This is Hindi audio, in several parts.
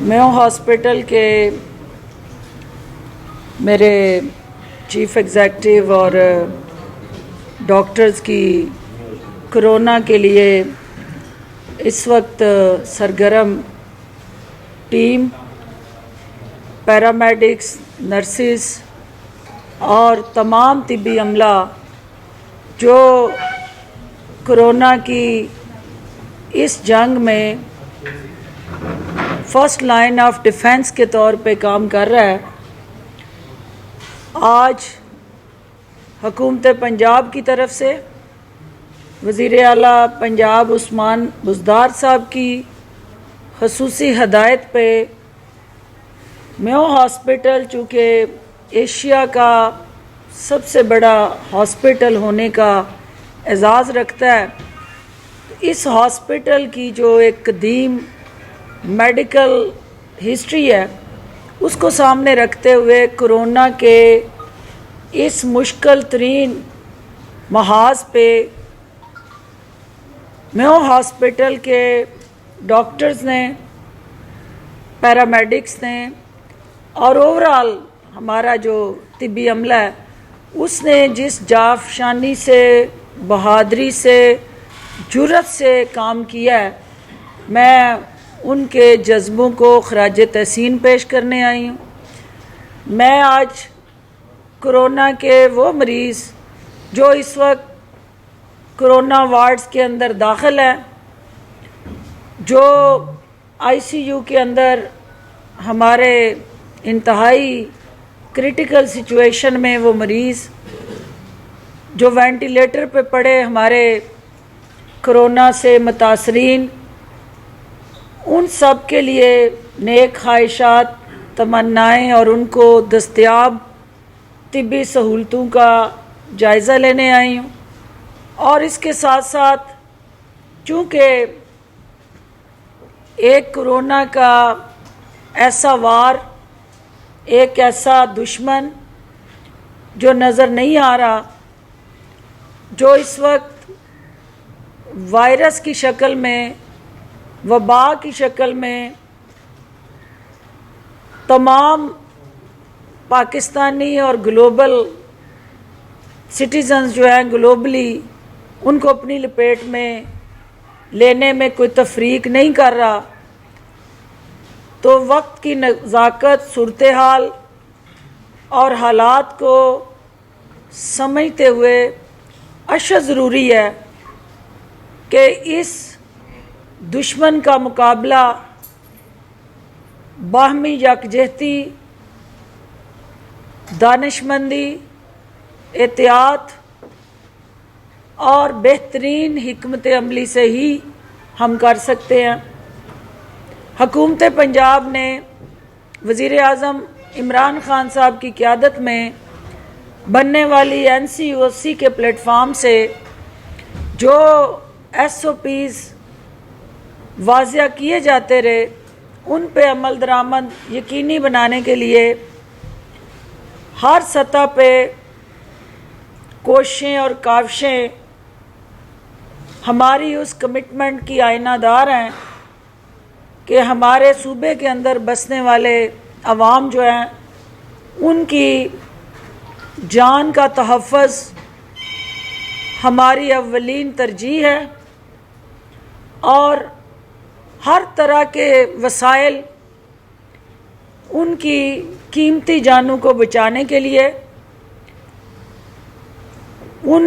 मेयो हॉस्पिटल के मेरे चीफ एग्जेक्टिव और डॉक्टर्स की कोरोना के लिए इस वक्त सरगर्म टीम, पैरामेडिक्स, नर्सिस और तमाम तिब्बी अमला जो कोरोना की इस जंग में फर्स्ट लाइन ऑफ डिफेंस के तौर पे काम कर रहा है। आज हुकूमत पंजाब की तरफ से वज़ीर आला पंजाब उस्मान बुज़दार साहब की ख़ुसूसी हदायत पे मेयो हॉस्पिटल चूँकि एशिया का सबसे बड़ा हॉस्पिटल होने का एजाज़ रखता है, इस हॉस्पिटल की जो एक कदीम मेडिकल हिस्ट्री है उसको सामने रखते हुए कोरोना के इस मुश्किल तरीन महाज पे मेयो हॉस्पिटल के डॉक्टर्स ने, पैरामेडिक्स ने और ओवरऑल हमारा जो तिब्बी अमला है उसने जिस जाफशानी से, बहादरी से, जुर्रत से काम किया है, मैं उनके जज्बों को खराज तहसीन पेश करने आई हूँ। मैं आज कोरोना के वो मरीज़ जो इस वक्त कोरोना वार्ड्स के अंदर दाखिल है, जो आईसीयू के अंदर हमारे इंतहाई क्रिटिकल सिचुएशन में वो मरीज़ जो वेंटिलेटर पे पड़े हमारे कोरोना से मुतासरीन, उन सब के लिए नेक ख्वाहिशात, तमन्नाएँ और उनको दस्तयाब तिब्बी सहूलतों का जायज़ा लेने आई हूँ। और इसके साथ साथ चूँकि एक कोरोना का ऐसा वार, एक ऐसा दुश्मन जो नज़र नहीं आ रहा, जो इस वक्त वायरस की शक्ल में, वबा की शक्ल में तमाम पाकिस्तानी और ग्लोबल सिटीज़न्स जो हैं ग्लोबली उनको अपनी लपेट में लेने में कोई तफरीक नहीं कर रहा, तो वक्त की नज़ाकत, सूरत हाल और हालात को समझते हुए अशद ज़रूरी है कि इस दुश्मन का मुकाबला बाहमी यकजहती, दानिशमंदी, एहतियात और बेहतरीन हिकमत अमली से ही हम कर सकते हैं। हुकूमत पंजाब ने वज़ीर आज़म इमरान खान साहब की क़यादत में बनने वाली NCOC के प्लेटफार्म से जो SOPs वाज़िया किए जाते रहे, उन पे अमल दरामद यकीनी बनाने के लिए हर सतह पे कोशिशें और काविशें हमारी उस कमिटमेंट की आईनादार हैं कि हमारे सूबे के अंदर बसने वाले अवाम जो हैं उनकी जान का तहफ़्फ़ुज़ हमारी अव्वलीन तरजीह है और हर तरह के वसाइल उनकी कीमती जानों को बचाने के लिए उन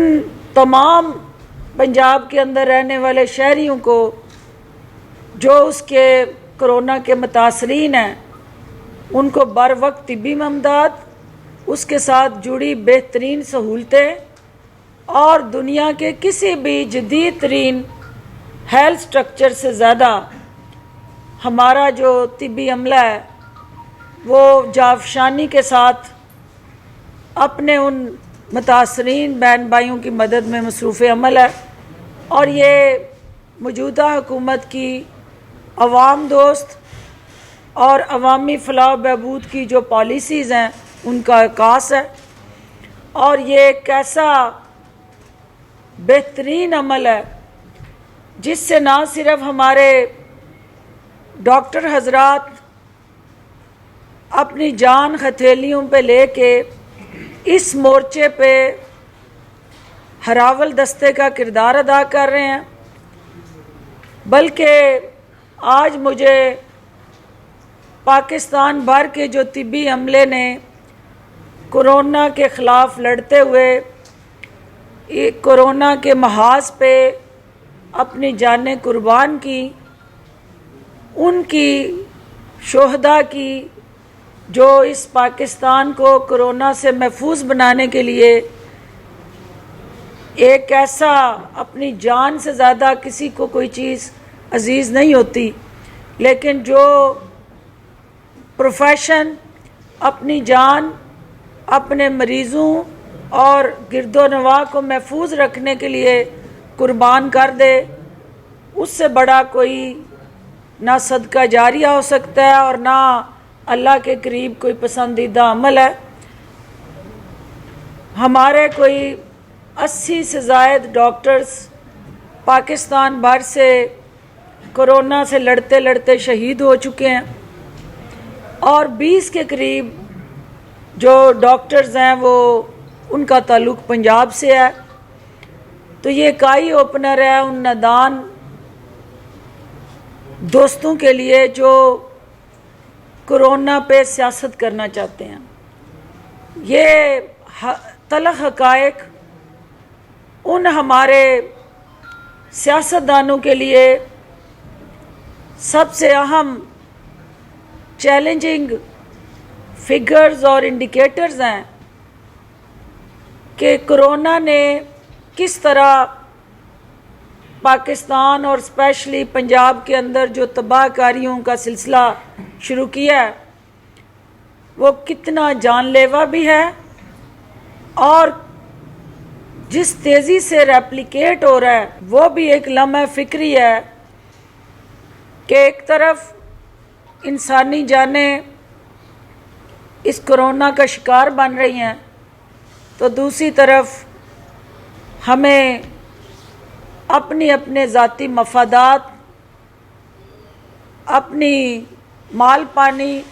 तमाम पंजाब के अंदर रहने वाले शहरियों को जो उसके कोरोना के मुतासरीन हैं उनको बर वक्त तिब्बी इमदाद, उसके साथ जुड़ी बेहतरीन सहूलतें और दुनिया के किसी भी जदीद तरीन हेल्थ स्ट्रक्चर से ज़्यादा हमारा जो तिब्बी अमला है वो जाफशानी के साथ अपने उन मुतासरीन बहन भाइयों की मदद में मसरूफ़ अमल है। और ये मौजूदा हुकूमत की अवाम दोस्त और अवामी फ़लाह बहबूद की जो पॉलिसीज़ हैं उनका आकाश है। और ये एक ऐसा बेहतरीन अमल है जिससे ना सिर्फ हमारे डॉक्टर हजरात अपनी जान हथेलियों पे लेके इस मोर्चे पे हरावल दस्ते का किरदार अदा कर रहे हैं। बल्कि आज मुझे पाकिस्तान भर के जो तिब्बी अमले ने कोरोना के ख़िलाफ़ लड़ते हुए कोरोना के महाज पे अपनी जानें कुर्बान की, उनकी शोहदा की, जो इस पाकिस्तान को कोरोना से महफूज बनाने के लिए एक ऐसा, अपनी जान से ज़्यादा किसी को कोई चीज़ अजीज़ नहीं होती, लेकिन जो प्रोफेशन अपनी जान अपने मरीज़ों और गिरदोनवा को महफूज रखने के लिए कुर्बान कर दे, उससे बड़ा कोई ना सदका जारिया हो सकता है और ना अल्लाह के करीब कोई पसंदीदा अमल है। हमारे कोई 80 से ज़ायद डॉक्टर्स पाकिस्तान भर से कोरोना से लड़ते लड़ते शहीद हो चुके हैं और 20 के करीब जो डॉक्टर्स हैं वो उनका ताल्लुक़ पंजाब से है। तो ये एक आई ओपनर है उन नादान दोस्तों के लिए जो कोरोना पे सियासत करना चाहते हैं। ये तलख़ हक़ाइक़ उन हमारे सियासतदानों के लिए सबसे अहम चैलेंजिंग फिगर्स और इंडिकेटर्स हैं कि कोरोना ने किस तरह पाकिस्तान और स्पेशली पंजाब के अंदर जो तबाहकारियों का सिलसिला शुरू किया है वो कितना जानलेवा भी है और जिस तेज़ी से रेप्लिकेट हो रहा है वो भी एक लम्हा फ़िक्री है कि एक तरफ इंसानी जानें इस कोरोना का शिकार बन रही हैं तो दूसरी तरफ हमें अपने अपने ज़ाती मफादात, अपनी माल पानी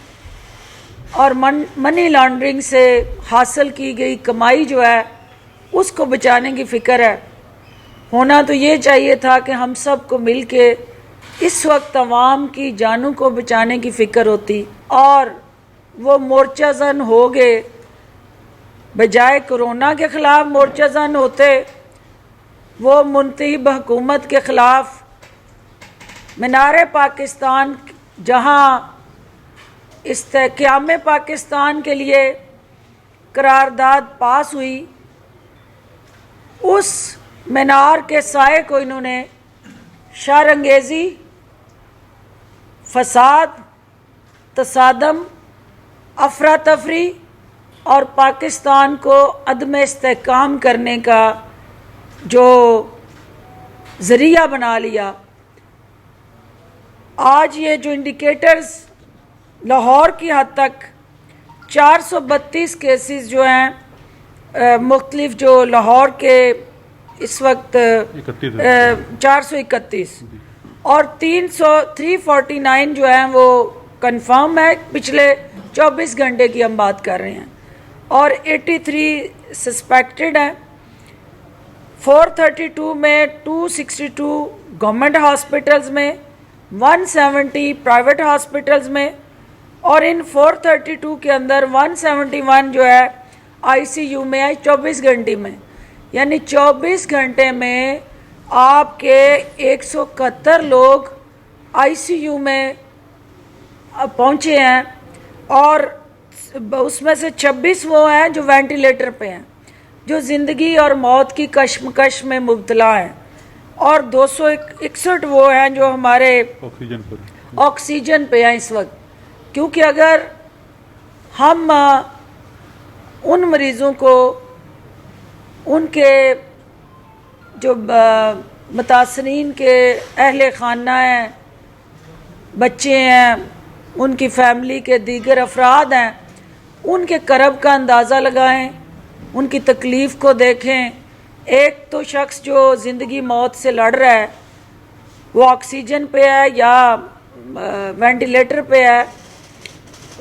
और मनी लॉन्ड्रिंग से हासिल की गई कमाई जो है उसको बचाने की फ़िक्र है। होना तो ये चाहिए था कि हम सब को मिल के इस वक्त अवाम की जानों को बचाने की फ़िक्र होती और वो मोर्चाज़न हो गए, बजाय कोरोना के ख़िलाफ़ मोर्चाज़न होते वो मुंतखब हुकूमत के ख़िलाफ़ मीनार पाकिस्तान, जहाँ इस्तेहकाम पाकिस्तान के लिए करारदाद पास हुई, उस मीनार के साए को इन्होंने शरअंगेज़ी, फसाद, तसादम, अफरा तफरी और पाकिस्तान को अदम इस्तेहकाम करने का जो ज़रिया बना लिया। आज ये जो इंडिकेटर्स लाहौर की हद तक 432 केसेस जो हैं मुख्तलिफ जो लाहौर के इस वक्त 431 और 349 जो हैं वो कंफर्म है, पिछले 24 घंटे की हम बात कर रहे हैं, और 83 सस्पेक्टेड हैं। 432 में 262 गवर्नमेंट हॉस्पिटल्स में, 170 प्राइवेट हॉस्पिटल्स में और इन 432 के अंदर 171 जो है आईसीयू में है 24 घंटे में। यानी 24 घंटे में आपके 171 लोग आईसीयू में पहुंचे हैं और उसमेमें से 26 वो हैं जो वेंटिलेटर पे हैं, जो ज़िंदगी और मौत की कश्मकश में मुब्तला हैं, और 261 वो हैं जो हमारे ऑक्सीजन पे हैं इस वक्त। क्योंकि अगर हम उन मरीज़ों को, उनके जो मुतासरीन के अहले खाना हैं, बच्चे हैं, उनकी फैमिली के दीगर अफराद हैं, उनके करब का अंदाज़ा लगाएं, उनकी तकलीफ़ को देखें। एक तो शख्स जो ज़िंदगी मौत से लड़ रहा है वो ऑक्सीजन पे है या वेंटिलेटर पे है,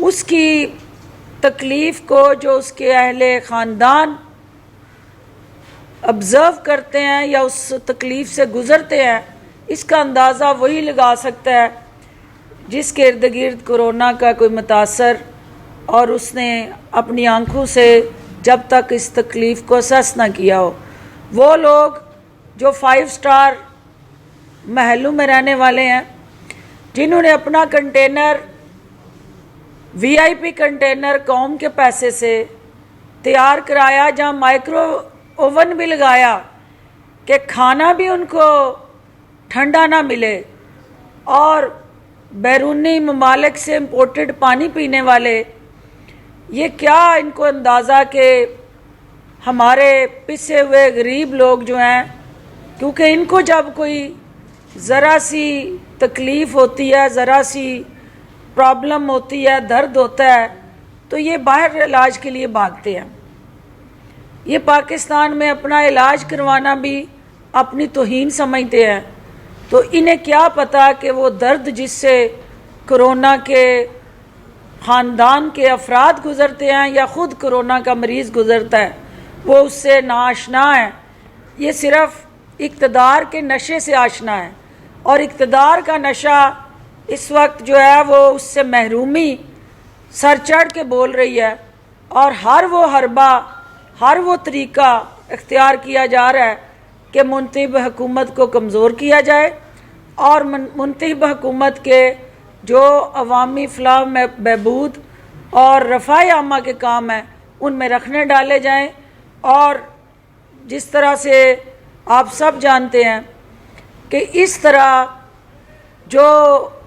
उसकी तकलीफ़ को जो उसके अहले ख़ानदान ऑब्ज़र्व करते हैं या उस तकलीफ़ से गुज़रते हैं, इसका अंदाज़ा वही लगा सकता है जिसके इर्द गिर्द कोरोना का कोई मुतासर और उसने अपनी आंखों से जब तक इस तकलीफ़ को असस ना किया हो। वो लोग जो 5 स्टार महलों में रहने वाले हैं, जिन्होंने अपना कंटेनर VIP कंटेनर कौम के पैसे से तैयार कराया, जहाँ माइक्रो ओवन भी लगाया कि खाना भी उनको ठंडा ना मिले, और बैरूनी ममालिक से इम्पोर्टेड पानी पीने वाले, ये क्या इनको अंदाज़ा कि हमारे पिसे हुए गरीब लोग जो हैं, क्योंकि इनको जब कोई ज़रा सी तकलीफ़ होती है, ज़रा सी प्रॉब्लम होती है, दर्द होता है, तो ये बाहर इलाज के लिए भागते हैं। ये पाकिस्तान में अपना इलाज करवाना भी अपनी तौहीन समझते हैं। तो इन्हें क्या पता कि वो दर्द जिससे कोरोना के ख़ानदान के अफराद गुज़रते हैं या ख़ुद कोरोना का मरीज़ गुज़रता है, वो उससे नाआशना है। ये सिर्फ़ इक़्तिदार के नशे से आशना है, और इक़्तिदार का नशा इस वक्त जो है वो उससे महरूमी सर चढ़ के बोल रही है, और हर वो हरबा, हर वो तरीका इख्तियार किया जा रहा है कि मुंतखब हुकूमत को कमज़ोर किया जाए, और मुंतखब हुकूमत के जो अवामी फलाह में बहबूद और रफ़ाए आमा के काम हैं उनमें रखने डाले जाएं। और जिस तरह से आप सब जानते हैं कि इस तरह जो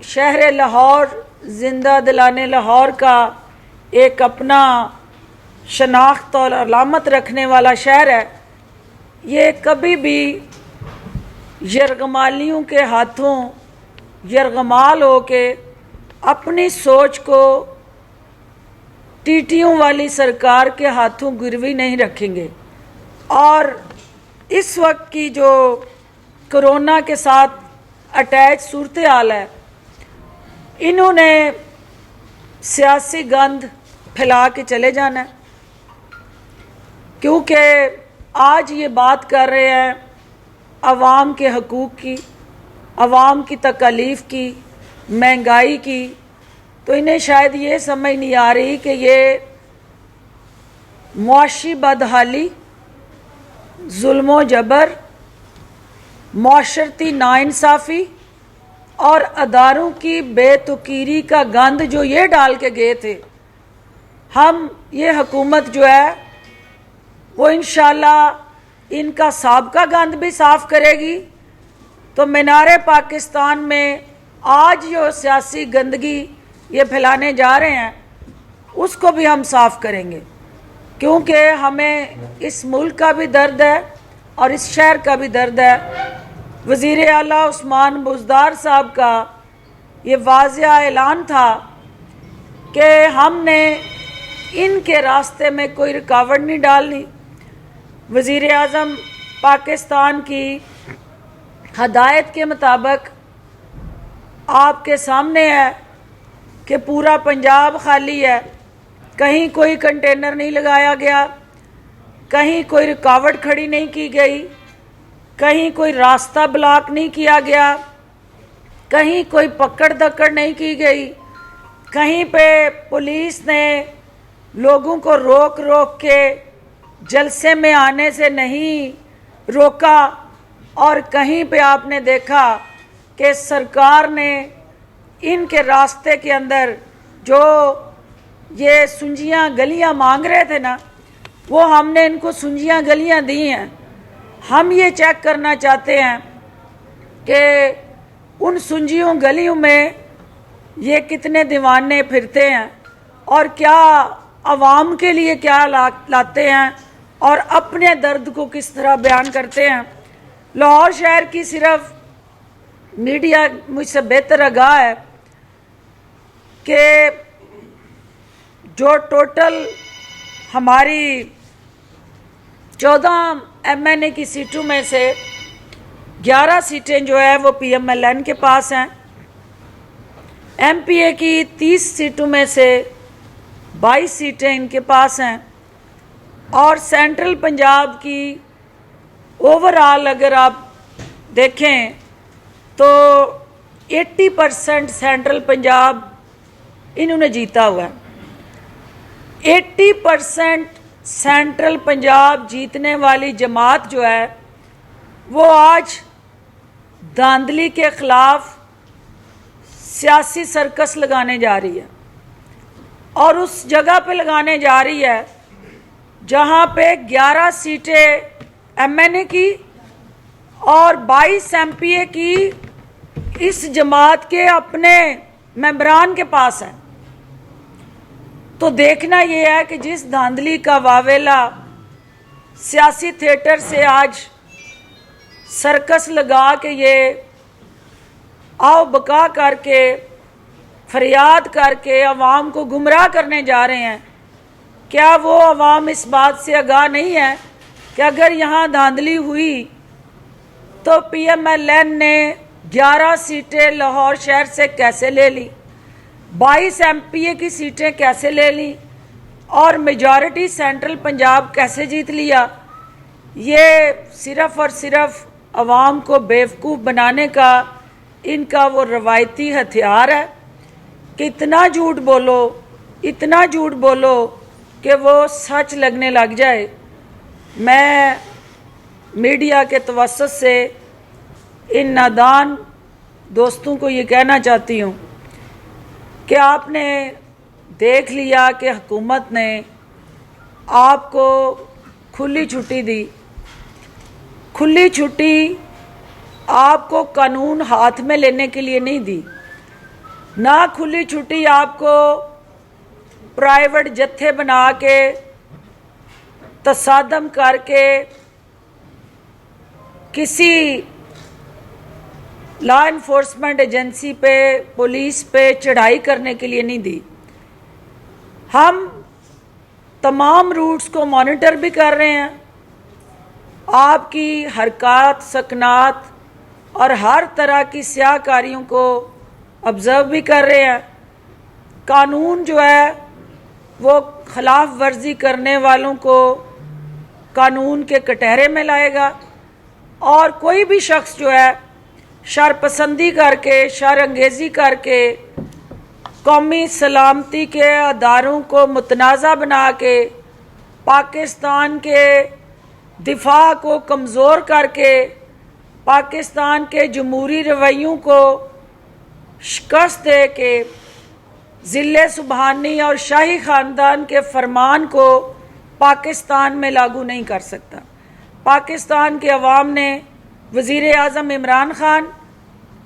शहर लाहौर ज़िंदा दिलाने लाहौर का एक अपना शनाख्त और अलामत रखने वाला शहर है, ये कभी भी यरगमालियों के हाथों यरगमाल हो के अपनी सोच को टीटियों वाली सरकार के हाथों गिरवी नहीं रखेंगे। और इस वक्त की जो कोरोना के साथ अटैच सूरत हाल है, इन्होंने सियासी गंद फैला के चले जाना है, क्योंकि आज ये बात कर रहे हैं अवाम के हकूक़ की, अवाम की तकालीफ़ की, महंगाई की, तो इन्हें शायद ये समझ नहीं आ रही कि ये मुआशी बदहाली, जुल्म जबर, माशरती नाइंसाफ़ी और अदारों की बेतुकीरी का गंद जो ये डाल के गए थे, हम ये हुकूमत जो है वो इंशाअल्लाह इनका साबका गंद भी साफ़ करेगी। तो मीनारे पाकिस्तान में आज जो सियासी गंदगी ये फैलाने जा रहे हैं उसको भी हम साफ़ करेंगे, क्योंकि हमें इस मुल्क का भी दर्द है और इस शहर का भी दर्द है। वज़ीर आला उस्मान बुज़दार साहब का ये वाज़िया ऐलान था कि हमने इनके रास्ते में कोई रुकावट नहीं डालनी। वज़ीर आज़म पाकिस्तान की हदायत के मुताबिक आपके सामने है कि पूरा पंजाब खाली है, कहीं कोई कंटेनर नहीं लगाया गया, कहीं कोई रुकावट खड़ी नहीं की गई, कहीं कोई रास्ता ब्लॉक नहीं किया गया, कहीं कोई पकड़ दकड़ नहीं की गई, कहीं पे पुलिस ने लोगों को रोक रोक के जलसे में आने से नहीं रोका, और कहीं पे आपने देखा कि सरकार ने इनके रास्ते के अंदर जो ये सुंजियां गलियां मांग रहे थे ना, वो हमने इनको सुंजियां गलियां दी हैं। हम ये चेक करना चाहते हैं कि उन सुंजियों गलियों में ये कितने दीवाने फिरते हैं और क्या आवाम के लिए क्या लाते हैं और अपने दर्द को किस तरह बयान करते हैं। लाहौर शहर की सिर्फ मीडिया मुझसे बेहतर आगाह है कि जो टोटल हमारी 14 MNA की सीटों में से 11 सीटें जो है वो PMLN के पास हैं। MPA की 30 सीटों में से 22 सीटें इनके पास हैं। और सेंट्रल पंजाब की ओवरऑल अगर आप देखें तो 80% सेंट्रल पंजाब इन्होंने जीता हुआ है। 80% सेंट्रल पंजाब जीतने वाली जमात जो है वो आज धांधली के खिलाफ सियासी सर्कस लगाने जा रही है, और उस जगह पे लगाने जा रही है जहां पे 11 सीटें एमएनए की और 22 एमपीए की इस जमात के अपने मेंबरान के पास है। तो देखना यह है कि जिस धांधली का वावेला सियासी थिएटर से आज सर्कस लगा के ये आओ बका करके फरियाद करके अवाम को गुमराह करने जा रहे हैं, क्या वो अवाम इस बात से आगाह नहीं है कि अगर यहाँ धांधली हुई तो पीएमएलएन ने 11 सीटें लाहौर शहर से कैसे ले ली, 22 एमपीए की सीटें कैसे ले ली और मेजॉरिटी सेंट्रल पंजाब कैसे जीत लिया। ये सिर्फ और सिर्फ अवाम को बेवकूफ़ बनाने का इनका वो रवायती हथियार है कि इतना झूठ बोलो कि वो सच लगने लग जाए। मैं मीडिया के तवस्सुत से इन नादान दोस्तों को ये कहना चाहती हूँ कि आपने देख लिया कि हुकूमत ने आपको खुली छुट्टी दी। खुली छुट्टी आपको कानून हाथ में लेने के लिए नहीं दी, ना खुली छुट्टी आपको प्राइवेट जत्थे बना के तसादम करके किसी लॉ इन्फोर्समेंट एजेंसी पे पुलिस पे चढ़ाई करने के लिए नहीं दी। हम तमाम रूट्स को मॉनिटर भी कर रहे हैं, आपकी हरकत सकनात और हर तरह की स्याकारियों को ऑब्ज़र्व भी कर रहे हैं। कानून जो है वो खिलाफ वर्जी करने वालों को कानून के कटहरे में लाएगा, और कोई भी शख्स जो है शरपसंदी करके शर अंगेज़ी करके कौमी सलामती के अदारों को मुतनाज़ा बना के पाकिस्तान के दिफा को कमज़ोर करके पाकिस्तान के जमहूरी रवैयों को शिकस्त दे के ज़िले सुबहानी और शाही ख़ानदान के फरमान को पाकिस्तान में लागू नहीं कर सकता। पाकिस्तान के अवाम ने वज़ीर आज़म इमरान ख़ान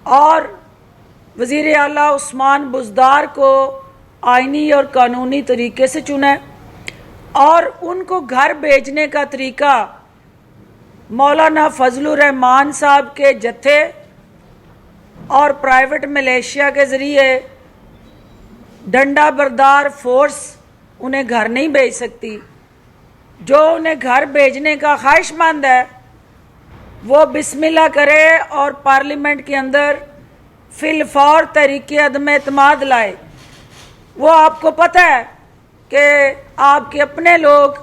और वज़ीर आला उस्मान बुज़दार को आइनी और कानूनी तरीके से चुना है, और उनको घर भेजने का तरीका मौलाना फजलुर रहमान साहब के जत्थे और प्राइवेट मलेशिया के ज़रिए डंडा बरदार फोर्स उन्हें घर नहीं भेज सकती। जो उन्हें घर भेजने का ख्वाहिशमंद है वो बिस्मिल्लाह करे और पार्लियामेंट के अंदर फिलफौर तरीके अदम एतमाद लाए। वो आपको पता है कि आपके अपने लोग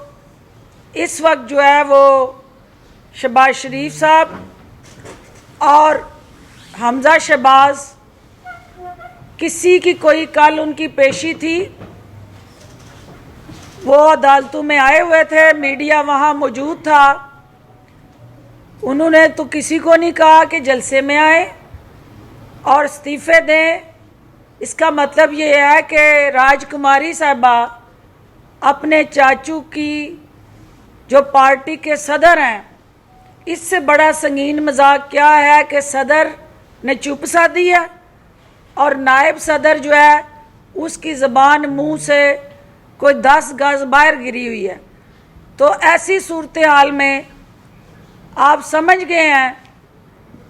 इस वक्त जो है वो शहबाज शरीफ साहब और हमजा शहबाज, किसी की कोई कल उनकी पेशी थी, वो अदालतों में आए हुए थे, मीडिया वहाँ मौजूद था, उन्होंने तो किसी को नहीं कहा कि जलसे में आए और इस्तीफ़े दें। इसका मतलब ये है कि राजकुमारी साहबा अपने चाचू की जो पार्टी के सदर हैं, इससे बड़ा संगीन मजाक क्या है कि सदर ने चुप सा दी है और नायब सदर जो है उसकी ज़बान मुंह से कोई 10 गज बाहर गिरी हुई है। तो ऐसी सूरत हाल में आप समझ गए हैं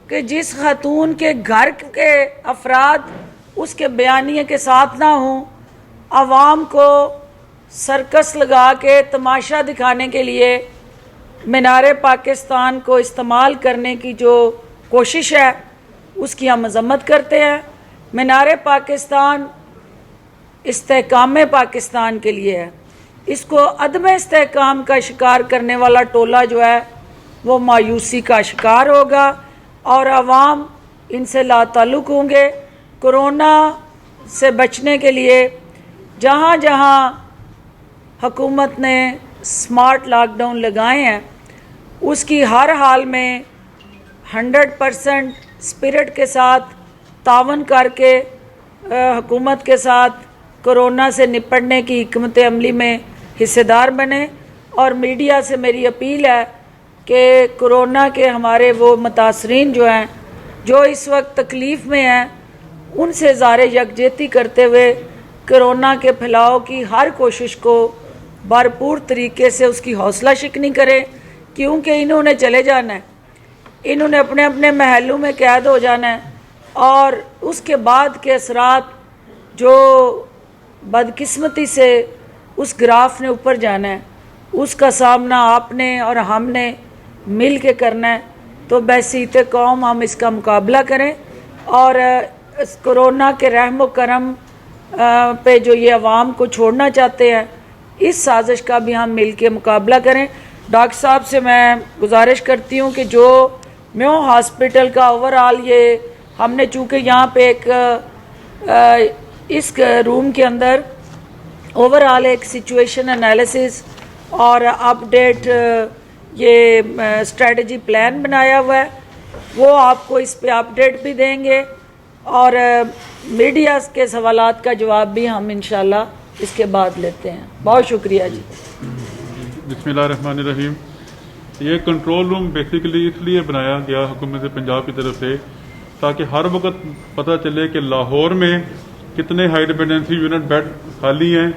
कि जिस खातून के घर के अफराद उसके बयानिए के साथ ना हों, आवाम को सर्कस लगा के तमाशा दिखाने के लिए मीनार पाकिस्तान को इस्तेमाल करने की जो कोशिश है उसकी हम मजम्मत करते हैं। मीनार पाकिस्तान इस्तेहकाम पाकिस्तान के लिए है। इसको अदम इस्तेहकाम का शिकार करने वाला टोला जो है वो मायूसी का शिकार होगा और आवाम इनसे लाताल्लुक़ होंगे। कोरोना से बचने के लिए जहाँ जहाँ हुकूमत ने स्मार्ट लॉकडाउन लगाए हैं उसकी हर हाल में 100% स्पिरिट के साथ तावन करके हुकूमत के साथ कोरोना से निपटने की हिकमत अमली में हिस्सेदार बने। और मीडिया से मेरी अपील है कि कोरोना के हमारे वो मुतासरीन जो हैं, जो इस वक्त तकलीफ़ में हैं, उनसे ज़ारे यकजहती करते हुए कोरोना के फैलाव की हर कोशिश को भरपूर तरीके से उसकी हौसला शिकनी करें, क्योंकि इन्होंने चले जाना है, इन्होंने अपने अपने महलों में कैद हो जाना है और उसके बाद के असरात जो बदकिस्मती से उस ग्राफ ने ऊपर जाना है उसका सामना आपने और हमने मिल के करना है। तो बहसीत कौम हम इसका मुकाबला करें और इस कोरोना के रहम व करम पे जो ये अवाम को छोड़ना चाहते हैं, इस साजिश का भी हम मिल के मुकाबला करें। डॉक्टर साहब से मैं गुजारिश करती हूँ कि जो म्यो हॉस्पिटल का ओवरऑल ये हमने चूँकि यहाँ पे एक इस रूम के अंदर ओवरऑल एक सिचुएशन एनालिसिस और अपडेट ये स्ट्रेटजी प्लान बनाया हुआ है, वो आपको इस पे अपडेट भी देंगे और मीडिया के सवालात का जवाब भी हम इंशाल्लाह इसके बाद लेते हैं। बहुत शुक्रिया जी। बिस्मिल्लाहिर्रहमानिर्रहीम। ये कंट्रोल रूम बेसिकली इसलिए बनाया गया हुकूमत पंजाब की तरफ से ताकि हर वक्त पता चले कि लाहौर में कितने हाई डिपेंडेंसी यूनिट बेड खाली हैं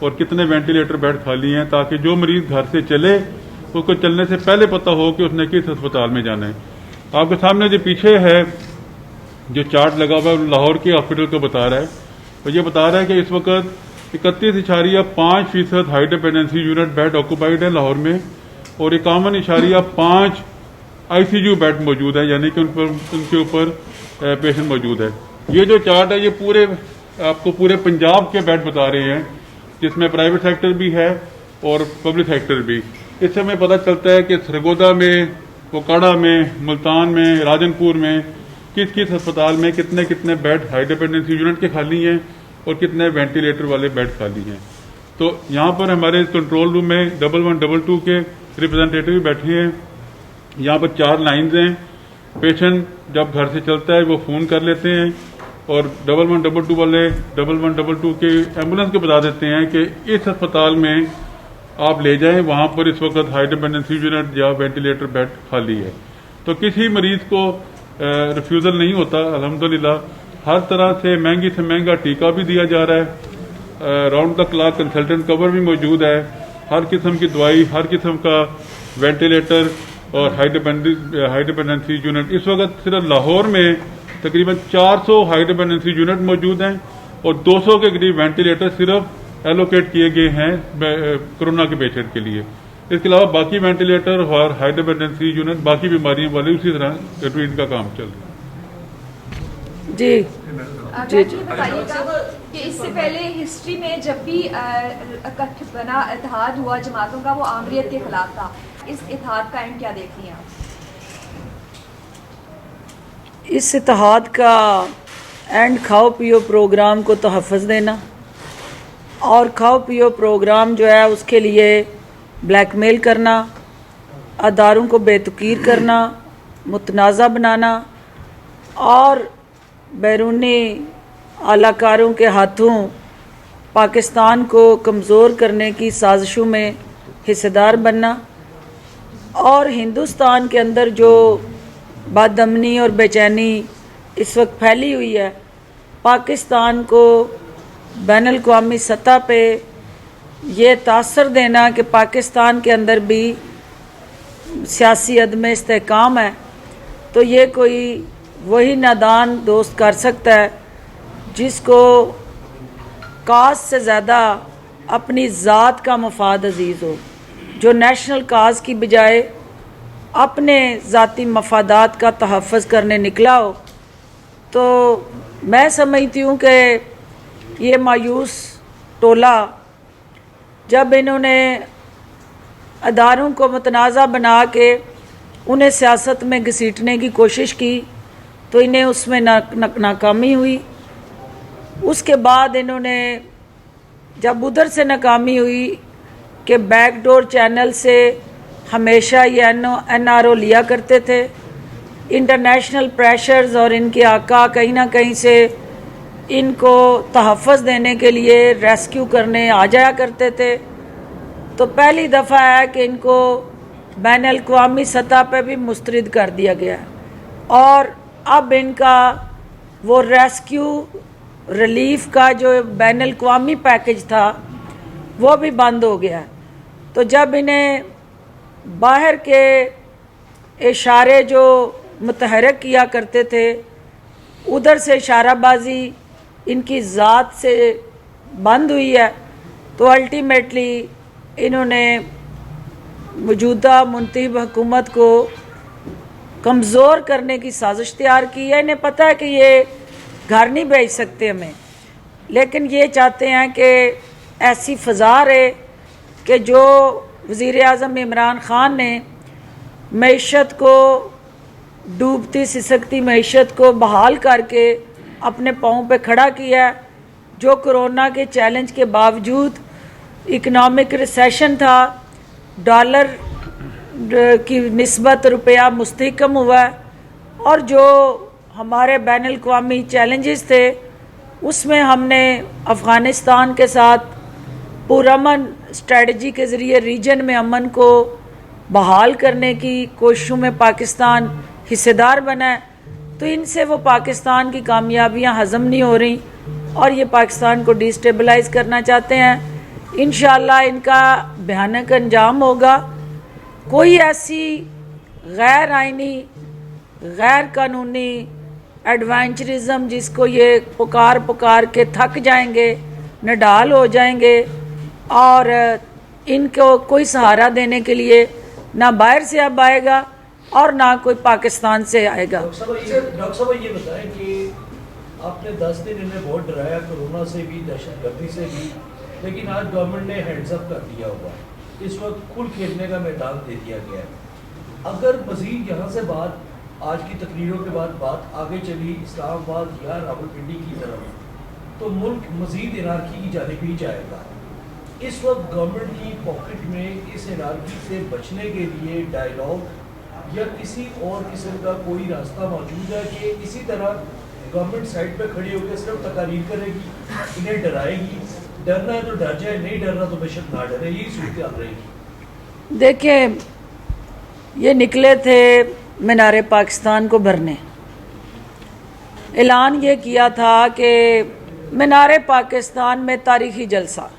और कितने वेंटिलेटर बेड खाली हैं, ताकि जो मरीज़ घर से चले उसको चलने से पहले पता हो कि उसने किस अस्पताल में जाना है। आपके सामने जो पीछे है जो चार्ट लगा हुआ है लाहौर के हॉस्पिटल को बता रहा है, तो ये बता रहा है कि इस वक्त 31.5% high dependency unit bed occupied है लाहौर में और 51.5 ICU बेड मौजूद है, यानी कि उनके ऊपर पेशेंट मौजूद है। ये जो चार्ट है ये पूरे आपको पूरे पंजाब के बेड बता रहे हैं, जिसमें प्राइवेट सेक्टर भी है और पब्लिक सेक्टर भी। इससे हमें पता चलता है कि सरगोदा में, कोकाड़ा में, मुल्तान में, राजनपुर में किस किस अस्पताल में कितने कितने बेड हाई डिपेंडेंसी यूनिट के खाली हैं और कितने वेंटिलेटर वाले बेड खाली हैं। तो यहाँ पर हमारे कंट्रोल रूम में 1112 के रिप्रेजेंटेटिव बैठे हैं। यहाँ पर 4 लाइन्स हैं। पेशेंट जब घर से चलता है वो फ़ोन कर लेते हैं और 1112 वाले 1112 के एम्बुलेंस को बता देते हैं कि इस अस्पताल में आप ले जाएं, वहाँ पर इस वक्त हाई डिपेंडेंसी यूनिट या वेंटिलेटर बेड खाली है। तो किसी मरीज को रिफ्यूज़ल नहीं होता। अल्हम्दुलिल्लाह हर तरह से महंगा टीका भी दिया जा रहा है, round the clock consultant cover भी मौजूद है, हर किस्म की दवाई, हर किस्म का वेंटिलेटर और हाई डिपेंडेंसी यूनिट। इस वक्त सिर्फ लाहौर में तकरीबन 400 हाई डिपेंडेंसी यूनिट मौजूद हैं और 200 के करीब वेंटिलेटर सिर्फ एलोकेट किए गए हैं कोरोना के पेशेंट के लिए। इसके अलावा बाकी वेंटिलेटर और हाई डिपेंडेंसी यूनिट बाकी बीमारियों वाले उसी तरह ट्रीट का काम चल रहा है। जी जी बताइएगा कि इससे पहले हिस्ट्री में जब भी इकट्ठ बना इत्तेहाद हुआ जमातों का, वो आमरीत के खिलाफ था। इस इत्तेहाद का एंड क्या देखती हैं आप? इस इत्तेहाद का एंड खाओ पियो प्रोग्राम को तहफ़्फ़ुज़ देना और खाओ पियो प्रोग्राम जो है उसके लिए ब्लैकमेल करना, अदारों को बेतुकीर करना, मुतनाज़ा बनाना और बैरूनी आलाकारों के हाथों पाकिस्तान को कमज़ोर करने की साजिशों में हिस्सेदार बनना और हिंदुस्तान के अंदर जो बदअमनी और बेचैनी इस वक्त फैली हुई है, पाकिस्तान को बैनुल अक़वामी सतह पे ये तासर देना कि पाकिस्तान के अंदर भी सियासी अदम इस्तेहकाम है, तो ये कोई वही नादान दोस्त कर सकता है जिसको काज से ज़्यादा अपनी ज़ात का मफाद अजीज़ हो, जो नेशनल काज की बजाय अपने ज़ाती मफादात का तहफ़्फ़ुज़ करने निकला हो। तो मैं समझती हूँ कि ये मायूस टोला, जब इन्होंने अदारों को मुतनाज़ा बना के उन्हें सियासत में घसीटने की कोशिश की तो इन्हें उसमें नाकामी हुई। उसके बाद इन्होंने जब उधर से नाकामी हुई कि बैकडोर चैनल से हमेशा ये NRO लिया करते थे, इंटरनेशनल प्रेशर्स और इनके आका कहीं ना कहीं से इनको तहफ़्फ़ुज़ देने के लिए रेस्क्यू करने आ जाया करते थे। तो पहली दफ़ा है कि इनको बैनुल-अक़वामी सतह पे भी मुस्तरद कर दिया गया और अब इनका वो रेस्क्यू रिलीफ का जो बैनुल-अक़वामी पैकेज था वो भी बंद हो गया। तो जब इन्हें बाहर के इशारे जो मुतहरक किया करते थे उधर से इशाराबाजी इनकी ज़ात से बंद हुई है, तो अल्टीमेटली इन्होंने मौजूदा मुंतखब हुकूमत को कमज़ोर करने की साजिश तैयार की है। इन्हें पता है कि ये घर नहीं भेज सकते हमें, लेकिन ये चाहते हैं कि ऐसी फ़ज़ा रहे कि जो वज़ीर-ए-आज़म इमरान ख़ान ने मईशत को, डूबती सिसकती मईशत को बहाल करके अपने पाँव पे खड़ा किया, जो कोरोना के चैलेंज के बावजूद इकनॉमिक रिसेशन था, डॉलर की निस्बत रुपया मुस्तहकम हुआ और जो हमारे बैनुल-अक़वामी चैलेंजेस थे उसमें हमने अफ़गानिस्तान के साथ पुरअमन स्ट्रेटजी के ज़रिए रीजन में अमन को बहाल करने की कोशिशों में पाकिस्तान हिस्सेदार बना है। तो इनसे वो पाकिस्तान की कामयाबियां हज़म नहीं हो रही और ये पाकिस्तान को डिस्टेबलाइज़ करना चाहते हैं। इंशाअल्लाह इनका भयानक अंजाम होगा। कोई ऐसी गैर आइनी, गैर कानूनी एडवेंचरिज्म जिसको ये पुकार के थक जाएंगे, निडाल हो जाएंगे और इनको कोई सहारा देने के लिए ना बाहर से अब आएगा और ना कोई पाकिस्तान से आएगा। डॉक्टर साहब ये बताएं कि आपने 10 दिन इन्हें बहुत डराया, कोरोना से भी, दहशतगर्दी से भी, लेकिन आज गवर्नमेंट ने हैंड्स अप कर दिया हुआ है। इस वक्त खुल खेलने का मैदान दे दिया गया है। अगर मजीद यहाँ से बात, आज की तकरीरों के बाद बात आगे चली इस्लामाबाद या रावलपिंडी की तरफ, तो मुल्क मजीद इनारकी की जानिब ही जाएगा। इस वक्त गवर्नमेंट की पॉकेट में इस इनारकी से बचने के लिए डायलॉग या किसी और किस्म का कोई रास्ता मौजूद है कि इसी तरह गवर्नमेंट साइड पे खड़ी होकर सिर्फ तकारीर करेगी, इन्हें डराएगी? डरना है तो डर जाए, नहीं डरना तो बेशक ना डरे, यही सूरत रहेगी। देखिए, ये निकले थे मीनारे पाकिस्तान को भरने। ऐलान ये किया था कि मीनारे पाकिस्तान में तारीखी जलसा।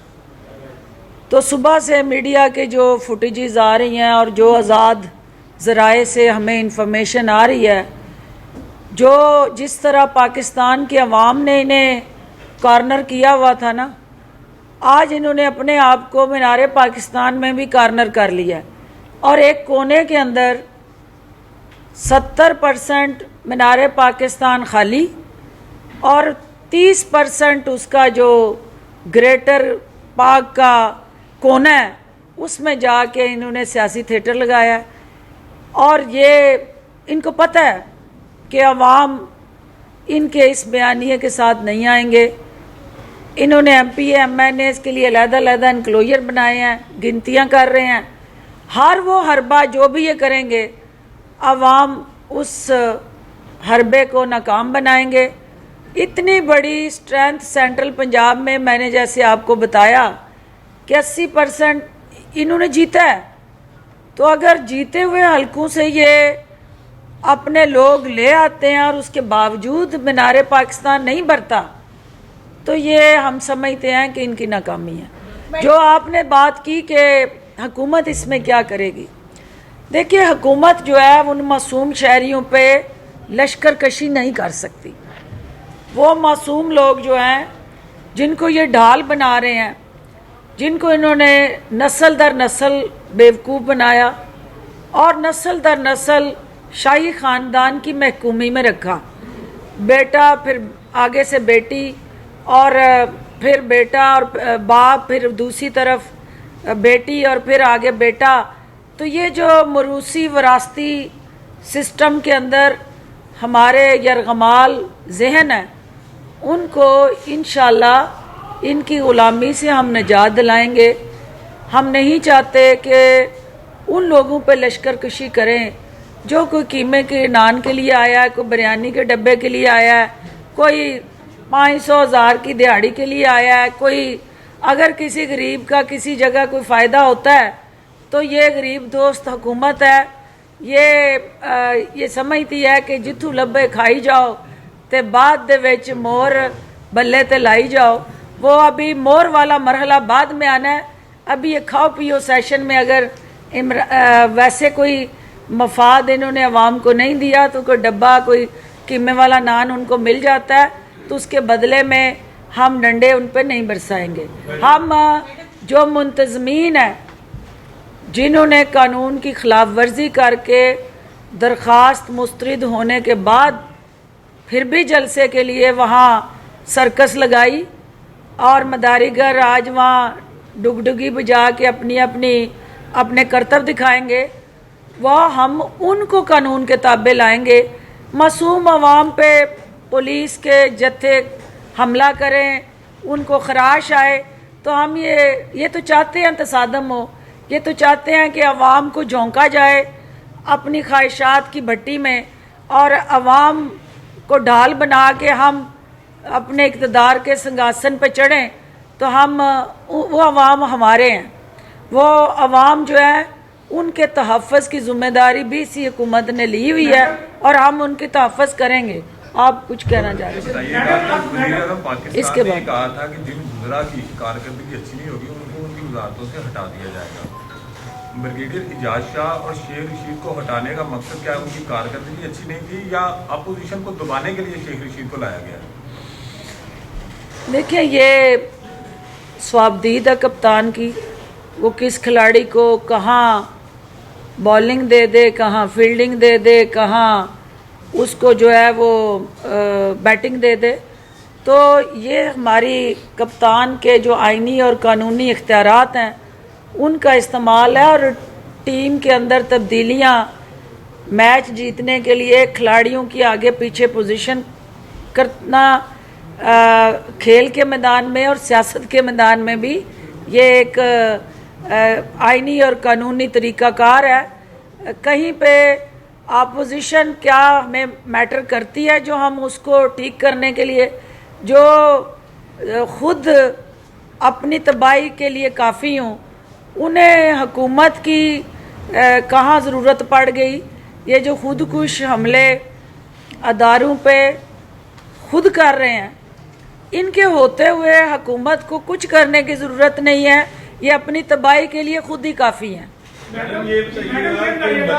तो सुबह से मीडिया के जो फुटेजेस आ रही हैं और जो आज़ाद ज़राए से हमें इंफॉर्मेशन आ रही है, जो जिस तरह पाकिस्तान के अवाम ने इन्हें कॉर्नर किया हुआ था ना, आज इन्होंने अपने आप को मीनारे पाकिस्तान में भी कॉर्नर कर लिया है और एक कोने के अंदर 70% मीनारे पाकिस्तान खाली और 30% उसका जो ग्रेटर पाक का कोना है उसमें जाके इन्होंने सियासी थिएटर लगाया है। और ये इनको पता है कि अवाम इनके इस बयानिए के साथ नहीं आएंगे। इन्होंने MPA MNAs के लिए अलग-अलग इनक्लोजर बनाए हैं, गिनतियां कर रहे हैं। हर वो हरबा जो भी ये करेंगे, अवाम उस हरबे को नाकाम बनाएंगे। इतनी बड़ी स्ट्रेंथ सेंट्रल पंजाब में, मैंने जैसे आपको बताया कि 80% इन्होंने जीता है। तो अगर जीते हुए हलकों से ये अपने लोग ले आते हैं और उसके बावजूद मीनारे पाकिस्तान नहीं भरता, तो ये हम समझते हैं कि इनकी नाकामी है। जो आपने बात की कि हुकूमत इसमें क्या करेगी, देखिए हुकूमत जो है उन मासूम शहरियों पे लश्कर कशी नहीं कर सकती। वो मासूम लोग जो हैं जिनको ये ढाल बना रहे हैं, जिनको इन्होंने नस्ल दर नस्ल बेवकूफ़ बनाया और नस्ल दर नस्ल शाही ख़ानदान की महकूमी में रखा, बेटा फिर आगे से बेटी और फिर बेटा और बाप, फिर दूसरी तरफ बेटी और फिर आगे बेटा। तो ये जो मरूसी वरासती सिस्टम के अंदर हमारे यरगमाल जहन है, उनको इंशाल्लाह इनकी ग़ुलामी से हम निजात दिलाएंगे। हम नहीं चाहते कि उन लोगों पे लश्कर कशी करें जो कोई कीमे के नान के लिए आया है, कोई बिरयानी के डब्बे के लिए आया है, कोई 500,000 की दिहाड़ी के लिए आया है, कोई अगर किसी गरीब का किसी जगह कोई फ़ायदा होता है तो ये गरीब दोस्त हुकूमत है, ये समझती है कि जिथू लब्बे खाई जाओ ते बाद दे विच मोर बल्ले ते लाई जाओ। वो अभी मोर वाला मरहला बाद में आना है। अभी ये खाओ पियो सेशन में अगर वैसे कोई मफाद इन्होंने अवाम को नहीं दिया तो कोई डब्बा, कोई कीमे वाला नान उनको मिल जाता है, तो उसके बदले में हम डंडे उन पर नहीं बरसाएंगे। हम जो मुंतज़मीन है जिन्होंने कानून की खिलाफ वर्जी करके दरख्वास्त मुस्तरद होने के बाद फिर भी जलसे के लिए वहाँ सर्कस लगाई और मदारीगर आज वहाँ डुगडुगी बजा के अपने करतब दिखाएंगे, वह हम उनको कानून के ताबे लाएंगे। मासूम अवाम पे पुलिस के जत्थे हमला करें, उनको खराश आए, तो हम ये तो चाहते हैं तसादम हो, ये तो चाहते हैं कि अवाम को झोंका जाए अपनी ख्वाहिशात की भट्टी में और अवाम को ढाल बना के हम अपने इक़्तिदार के सिंहासन पे चढ़ें। तो हम वो अवाम हमारे हैं, वो अवाम जो है उनके तहफ़्फ़ुज़ की ज़िम्मेदारी भी इसी हुकूमत ने ली हुई है और हम उनकी तहफ़्फ़ुज़ करेंगे। आप कुछ कहना चाह रहे हैं? इसके बाद कहा था कि जिन वज़रा की कारकर्दगी अच्छी नहीं होगी उनको उनकी वज़ारतों से हटा दिया जाएगा। ब्रिगेडियर इजाज शाह और शेख रशीद को हटाने का मकसद क्या है? उनकी कारकर्दगी अच्छी नहीं थी या अपोजिशन को दबाने के लिए शेख रशीद को लाया गया? देखिए, ये स्वाबदीद है कप्तान की, वो किस खिलाड़ी को कहाँ बॉलिंग दे दे, कहाँ फील्डिंग दे दे, कहाँ उसको जो है वो बैटिंग दे दे। तो ये हमारी कप्तान के जो आइनी और कानूनी इख्तियारात हैं उनका इस्तेमाल है और टीम के अंदर तब्दीलियाँ मैच जीतने के लिए खिलाड़ियों की आगे पीछे पोजीशन करना खेल के मैदान में और सियासत के मैदान में भी ये एक आइनी और कानूनी तरीक़ाकार है। कहीं पे अपोजिशन क्या हमें मैटर करती है जो हम उसको ठीक करने के लिए, जो खुद अपनी तबाही के लिए काफ़ी हों, उन्हें हुकूमत की कहाँ ज़रूरत पड़ गई। ये जो खुदकुश हमले अदारों पे खुद कर रहे हैं, इनके होते हुए हुकूमत को कुछ करने की ज़रूरत नहीं है, ये अपनी तबाही के लिए खुद ही काफ़ी हैं। मैडम ये बताइएगा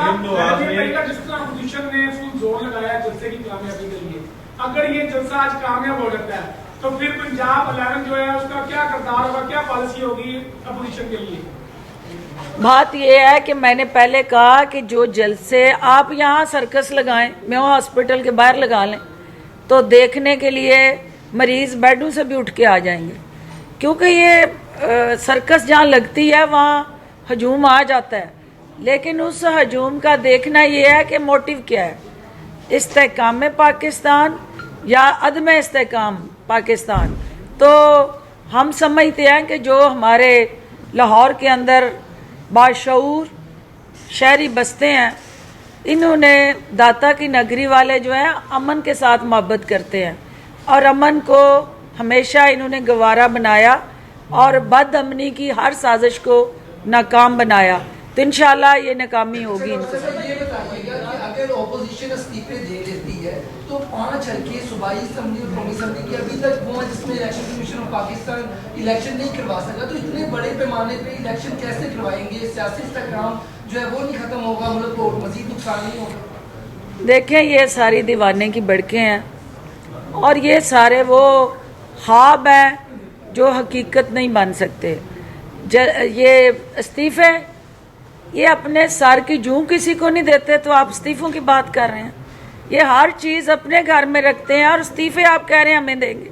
कि जिस तरह अपोजिशन ने फुल जोर लगाया जलसे की कामयाबी के लिए, अगर ये जलसा आज कामयाब हो जाता है तो फिर पंजाब 11 जो है उसका क्या किरदार होगा, क्या पॉलिसी होगी अपोजिशन के लिए? बात यह है कि मैंने पहले कहा कि जो जलसे आप यहाँ सर्कस लगाएं, मैं हॉस्पिटल के बाहर लगा लें, तो देखने के लिए मरीज़ बेडों से भी उठ के आ जाएंगे, क्योंकि ये सर्कस जहाँ लगती है वहाँ हजूम आ जाता है। लेकिन उस हजूम का देखना ये है कि मोटिव क्या है, इस्तेहकाम पाकिस्तान या अदम इस्तेहकाम पाकिस्तान। तो हम समझते हैं कि जो हमारे लाहौर के अंदर बाशऊर शहरी बसते हैं, इन्होंने दाता की नगरी वाले जो हैं अमन के साथ मोहब्बत करते हैं और अमन को हमेशा इन्होंने गवारा बनाया और बदअमनी की हर साजिश को नाकाम बनाया। तो इंशाल्लाह ये नाकामी होगी इनको। ये बताइएगा कि अगर ऑपोजिशन इस्तीफे दे देती है तो 5 हल्के सूबाई असेंबली और कौमी असेंबली की अभी तक वो है जिसमें election commission of Pakistan election नहीं करवा सका, तो इतने बड़े पैमाने पे इलेक्शन कैसे करवाएंगे? सियासी इस्तेहकाम जो है वो नहीं खत्म होगा, मुल्क को मजीद नुकसान नहीं होगा? देखें, ये सारी दीवाने की बड़कें हैं और ये सारे वो ख्वाब हैं जो हकीकत नहीं बन सकते। ये इस्तीफे ये अपने सर की जूं किसी को नहीं देते, तो आप इस्तीफों की बात कर रहे हैं। ये हर चीज़ अपने घर में रखते हैं और इस्तीफे आप कह रहे हैं हमें देंगे।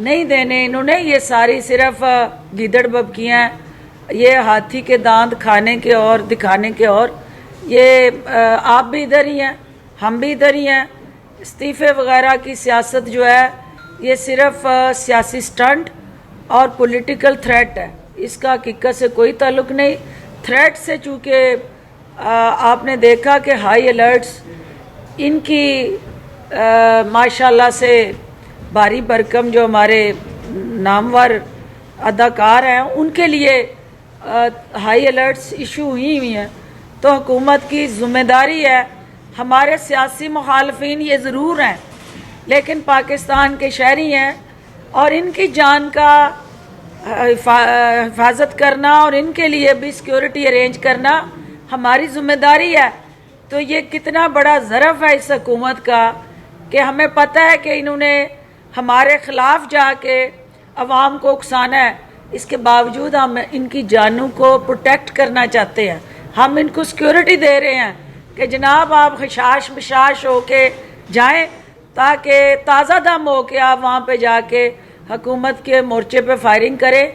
नहीं देने, इन्होंने ये सारी सिर्फ गीदड़ बबकियाँ, ये हाथी के दांत खाने के और दिखाने के, और ये आप भी इधर ही हैं, हम भी इधर ही हैं। इस्तीफ़े वगैरह की सियासत जो है ये सिर्फ सियासी स्टंट और पॉलिटिकल थ्रेट है, इसका हकीकत से कोई ताल्लुक नहीं। थ्रेट से चूँकि आपने देखा कि हाई अलर्ट्स इनकी माशाल्लाह से भारी भरकम जो हमारे नामवर अदाकार हैं उनके लिए हाई अलर्ट्स इशू हुई हैं, तो हुकूमत की ज़िम्मेदारी है। हमारे सियासी मुखालफिन ये ज़रूर हैं लेकिन पाकिस्तान के शहरी हैं और इनकी जान का हिफाजत करना और इनके लिए भी सिक्योरिटी अरेंज करना हमारी ज़िम्मेदारी है। तो ये कितना बड़ा ज़रफ़ है इस हुकूमत का कि हमें पता है कि इन्होंने हमारे ख़िलाफ़ जाके अवाम को उकसाना है, इसके बावजूद हम इनकी जानों को प्रोटेक्ट करना चाहते हैं। हम इनको सिक्योरिटी दे रहे हैं कि जनाब आप खशाश बशाश हो के जाएँ ताकि ताज़ा दम हो के आप वहाँ पे जाके हुकूमत के मोर्चे पे फायरिंग करें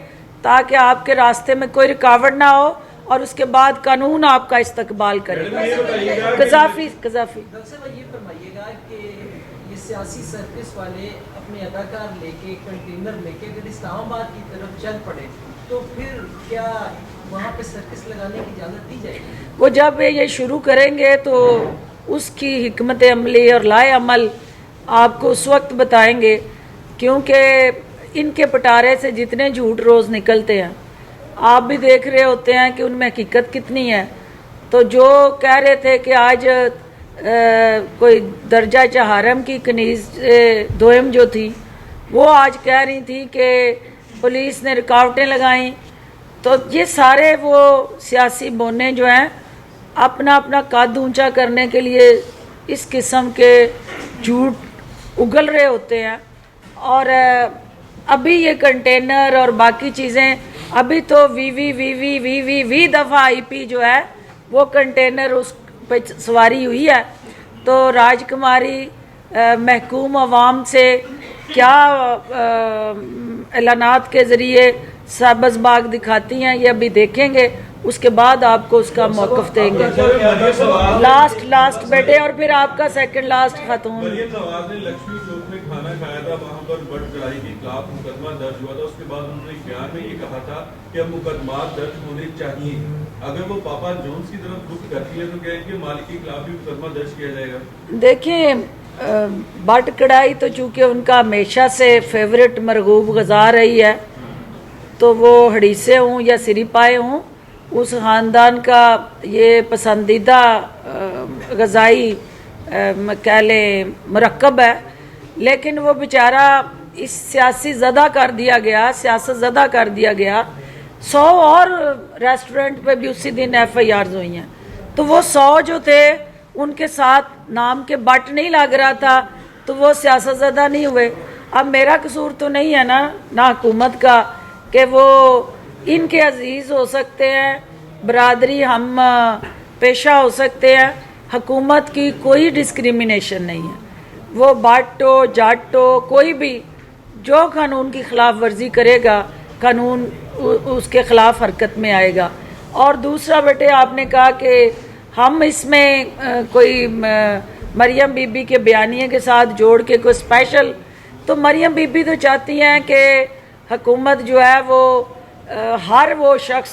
ताकि आपके रास्ते में कोई रुकावट ना हो और उसके बाद कानून आपका इस्तकबाल करे। कज़ाफ़ी ये फरमाइएगा कि ये सियासी सर्कस वाले अपने अदाकार लेके कंटेनर लेके अगर इस्लामाबाद की तरफ चल पड़े तो फिर क्या वहाँ पे सर्कस लगाने की इजाज़त दी जाएगी? वो जब ये शुरू करेंगे तो उसकी हिकमत अमली और लाए अमल आपको उस वक्त बताएंगे, क्योंकि इनके पटारे से जितने झूठ रोज़ निकलते हैं आप भी देख रहे होते हैं कि उनमें हकीकत कितनी है। तो जो कह रहे थे कि आज कोई दर्जा चहारम की कनीज दोयम जो थी वो आज कह रही थी कि पुलिस ने रुकावटें लगाई, तो ये सारे वो सियासी बोने जो हैं अपना अपना कद ऊंचा करने के लिए इस किस्म के झूठ उगल रहे होते हैं। और अभी ये कंटेनर और बाकी चीज़ें, अभी तो वी दफ़ा आईपी जो है वो कंटेनर उस पे सवारी हुई है। तो राजकुमारी महकूम अवाम से क्या ऐलानात के ज़रिए सब्ज़ बाग दिखाती हैं ये अभी देखेंगे, उसके बाद आपको उसका मौक़िफ़ देंगे। लास्ट बेटे और फिर आपका सेकंड लास्ट खातून। मरियम नवाज ने लक्ष्मी चौक में खाना खाया था, वहाँ पर बड़ कड़ाई के खिलाफ मुकदमा दर्ज हुआ था। उसके बाद उन्होंने एक बयान में ये कहा था कि अब मुकदमा दर्ज होने चाहिए। अगर वो पापा जोन्स की तरफ रुख करती है तो क्या इनके मालिक के खिलाफ भी मुकदमा दर्ज किया जाएगा? देखिए बट कढ़ाई तो चूँकि उनका हमेशा से फेवरेट मरगूब गज़ा रही है, तो वो हड़ीसे हों या सिरीपाए हों, उस ख़ानदान का ये पसंदीदा ग़ज़ाई कह लें मरकब है। लेकिन वो बेचारा इस सियासी ज़दा कर दिया गया, सियासत ज़दा कर दिया गया। 100 और रेस्टोरेंट पे भी उसी दिन FIRs हुई हैं, तो वो 100 जो थे उनके साथ नाम के बट नहीं लग रहा था तो वो सियासत ज़दा नहीं हुए। अब मेरा कसूर तो नहीं है ना हुकूमत का कि वो इनके अजीज़ हो सकते हैं, बरादरी हम पेशा हो सकते हैं। हुकूमत की कोई डिस्क्रिमिनेशन नहीं है, वो बाट हो जाट हो कोई भी जो कानून की खिलाफ वर्जी करेगा कानून उसके ख़िलाफ़ हरकत में आएगा। और दूसरा बेटे आपने कहा कि हम इसमें कोई मरियम बीबी के बयानिए के साथ जोड़ के कोई स्पेशल, तो मरियम बीबी तो चाहती हैं कि हुकूमत जो है वो हर वो शख्स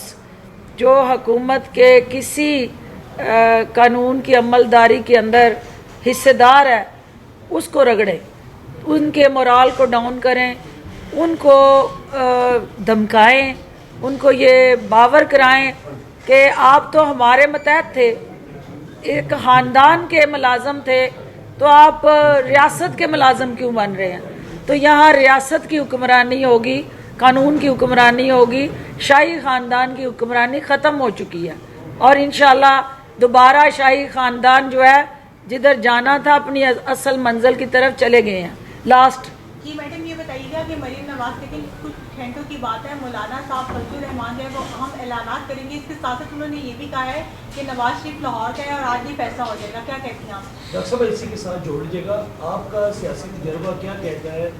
जो हुकूमत के किसी कानून की अमलदारी के अंदर हिस्सेदार है उसको रगड़े, उनके मोराल को डाउन करें, उनको धमकाएं, उनको ये बावर कराएं कि आप तो हमारे मतहत थे, एक ख़ानदान के मुलाजम थे, तो आप रियासत के मुलाजम क्यों बन रहे हैं? तो यहाँ रियासत की हुक्मरानी होगी, कानून की हुक्मरानी होगी, शाही ख़ानदान की हुक्मरानी ख़त्म हो चुकी है और इंशाल्लाह दोबारा शाही ख़ानदान जो है जिधर जाना था अपनी असल मंजिल की तरफ चले गए हैं। लास्ट जी मैडम ये बताइएगा कि मरीम नवाज, लेकिन कुछ घंटों की बात है, मौलाना साहब फजलुर रहमान जो है वो अहम ऐलानात करेंगे। इसके साथ साथ उन्होंने ये भी कहा है कि नवाज शरीफ लाहौर का है और आज ही फैसला हो जाएगा, क्या कहती हैं आप? डॉक्टर साहब इसी के साथ जोड़ लीजिएगा, आपका सियासी तजर्बा क्या कहता है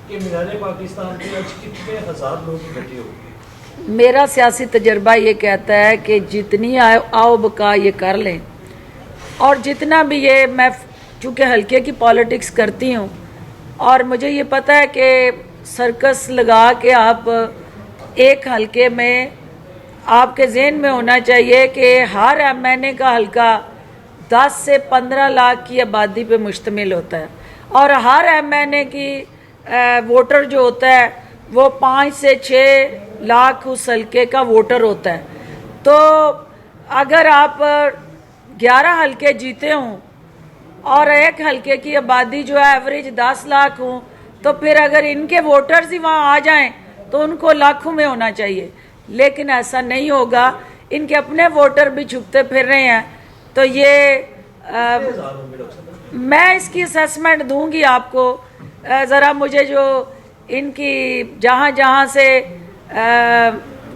कि मीनारे पाकिस्तान पे आज कितने हज़ार लोग इकट्ठे हो गए? मेरा सियासी तजर्बा ये कहता है कि जितनी आओ बका ये कर लें, और जितना भी ये मैं चूँकि हल्के की पॉलिटिक्स करती हूँ और मुझे ये पता है कि सर्कस लगा के आप एक हल्के में, आपके जहन में होना चाहिए कि हर MNA का हल्का 10 से 15 लाख की आबादी पे मुश्तमिल होता है और हर MNA की वोटर जो होता है वो 5 से 6 लाख उस हल्के का वोटर होता है। तो अगर आप 11 हल्के जीते हों और एक हल्के की आबादी जो है एवरेज 10 लाख हो, तो फिर अगर इनके वोटर्स ही वहाँ आ जाएं तो उनको लाखों में होना चाहिए, लेकिन ऐसा नहीं होगा। इनके अपने वोटर भी छुपते फिर रहे हैं। तो ये मैं इसकी असेसमेंट दूंगी आपको। ज़रा मुझे जो इनकी जहाँ जहाँ से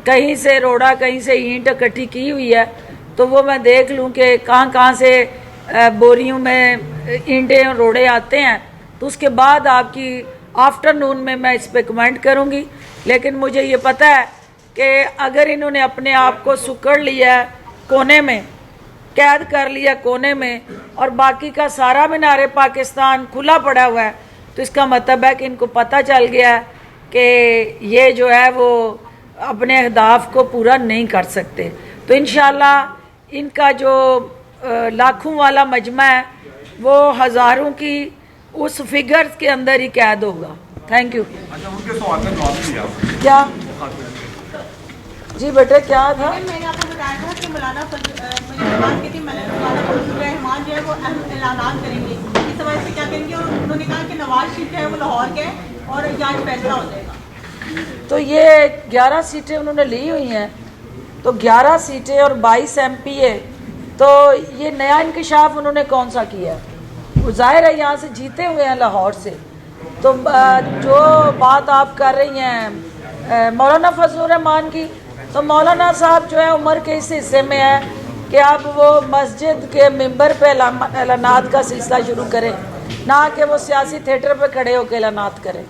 कहीं से रोड़ा कहीं से ईंट इकट्ठी की हुई है तो वो मैं देख लूँ कि कहाँ कहाँ से बोरियों में ईंटें और रोड़े आते हैं, तो उसके बाद आपकी आफ्टरनून में मैं इस पे कमेंट करूँगी। लेकिन मुझे ये पता है कि अगर इन्होंने अपने आप को सुकड़ लिया कोने में, कैद कर लिया कोने में, और बाकी का सारा मीनारे पाकिस्तान खुला पड़ा हुआ है, तो इसका मतलब है कि इनको पता चल गया है कि ये जो है वो अपने अहदाफ को पूरा नहीं कर सकते। तो इंशाल्लाह इनका जो लाखों वाला मजमा है वो हज़ारों की उस फिगर्स के अंदर ही कैद होगा। Thank you. अच्छा, उनके सवाल का जवाब दिया क्या जी बेटे क्या था? मैंने आपको बताया था कि मौलाना रहमान जो है वो ऐलान करेंगे, इस वजह से क्या करेंगे, और उन्होंने कहा कि नवाज शरीफ जो है वो लाहौर के और आज फैसला हो जाएगा। तो ये 11 सीटें उन्होंने ली हुई हैं, तो 11 सीटें और 22 MPA, तो ये नया इंकशाफ उन्होंने कौन सा किया है? वो जाहिर है यहाँ से जीते हुए हैं लाहौर से। तो जो बात आप कर रही हैं मौलाना फजलुर रहमान की, तो मौलाना साहब जो है उम्र के इस हिस्से में है कि अब वो मस्जिद के मिंबर पे ऐलानात का सिलसिला शुरू करें, ना कि वो सियासी थिएटर पे खड़े होकर ऐलानात करें।